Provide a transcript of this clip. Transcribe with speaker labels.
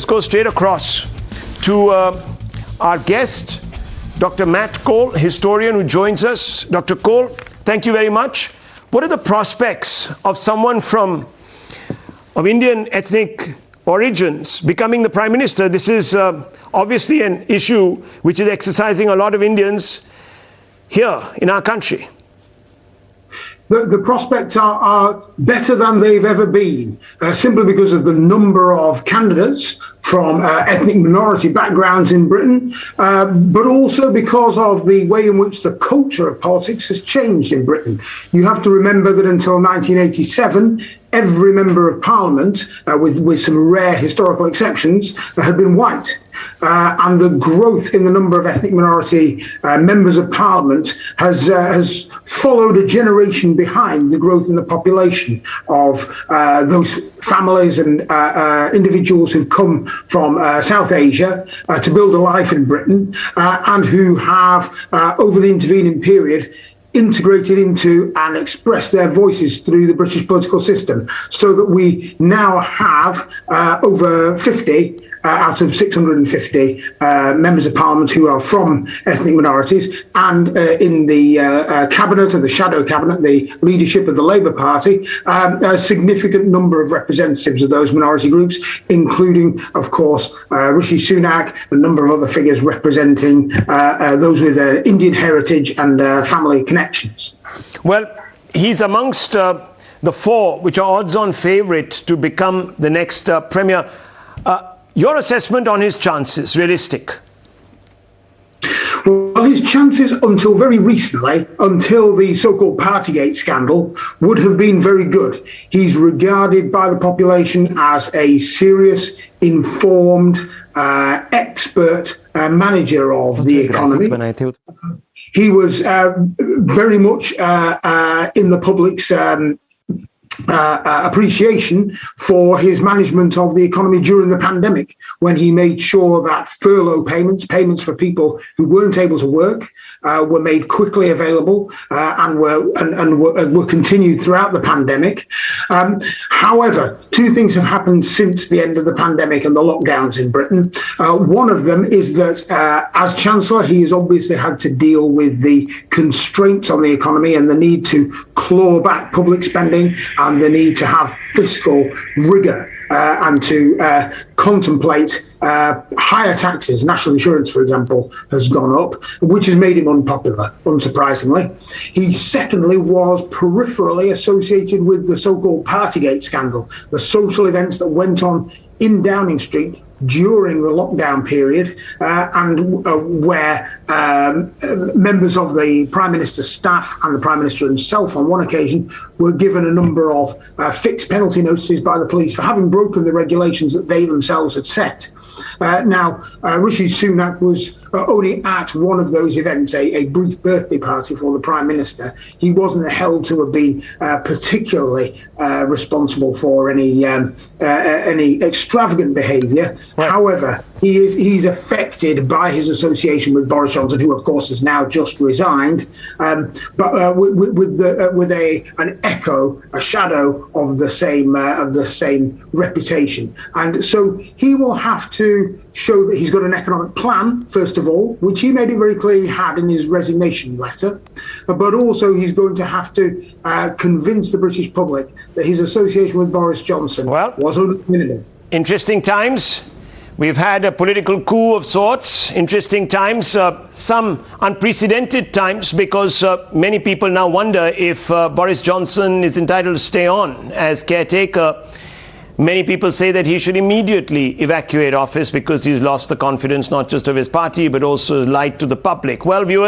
Speaker 1: go straight across to our guest, Dr. Matt Cole, historian who joins us. Dr. Cole, thank you very much. What are the prospects of someone of Indian ethnic origins becoming the Prime Minister? This is obviously an issue which is exercising a lot of Indians here in our country.
Speaker 2: The prospects are better than they've ever been, simply because of the number of candidates from ethnic minority backgrounds in Britain, but also because of the way in which the culture of politics has changed in Britain. You have to remember that until 1987, every member of parliament, with some rare historical exceptions, had been white. And the growth in the number of ethnic minority members of parliament has followed a generation behind the growth in the population of those families and individuals who've come from South Asia to build a life in Britain, and who have, over the intervening period, integrated into and expressed their voices through the British political system, so that we now have over 50 out of 650 members of parliament who are from ethnic minorities, and in the cabinet and the shadow cabinet, the leadership of the Labour Party, a significant number of representatives of those minority groups, including, of course, Rishi Sunak, a number of other figures representing those with Indian heritage and family connections.
Speaker 1: Well, he's amongst the four which are odds-on favourite to become the next Premier. Your assessment on his chances, realistic?
Speaker 2: Well, his chances until very recently, until the so-called Partygate scandal, would have been very good. He's regarded by the population as a serious, informed, expert manager of the economy. He was very much in the public's appreciation for his management of the economy during the pandemic, when he made sure that furlough payments for people who weren't able to work, were made quickly available and were continued throughout the pandemic. However, two things have happened since the end of the pandemic and the lockdowns in Britain. One of them is that as Chancellor, he has obviously had to deal with the constraints on the economy and the need to claw back public spending and the need to have fiscal rigour and to contemplate higher taxes. National insurance, for example, has gone up, which has made him unpopular, unsurprisingly. He secondly was peripherally associated with the so-called Partygate scandal, the social events that went on in Downing Street during the lockdown period, and where members of the Prime Minister's staff and the Prime Minister himself on one occasion were given a number of fixed penalty notices by the police for having broken the regulations that they themselves had set. Now, Rishi Sunak was only at one of those events, a brief birthday party for the Prime Minister. He wasn't held to have been particularly responsible for any extravagant behaviour. Right. However, he's affected by his association with Boris Johnson, who, of course, has now just resigned, but with an echo, a shadow of the same reputation, and so he will have to show that he's got an economic plan, first of all, which he made it very clear he had in his resignation letter, but also he's going to have to convince the British public that his association with Boris Johnson was only minimal.
Speaker 1: Interesting times. We've had a political coup of sorts. Interesting times, some unprecedented times, because many people now wonder if Boris Johnson is entitled to stay on as caretaker. Many people say that he should immediately evacuate office because he's lost the confidence not just of his party, but also light to the public. Well, viewers.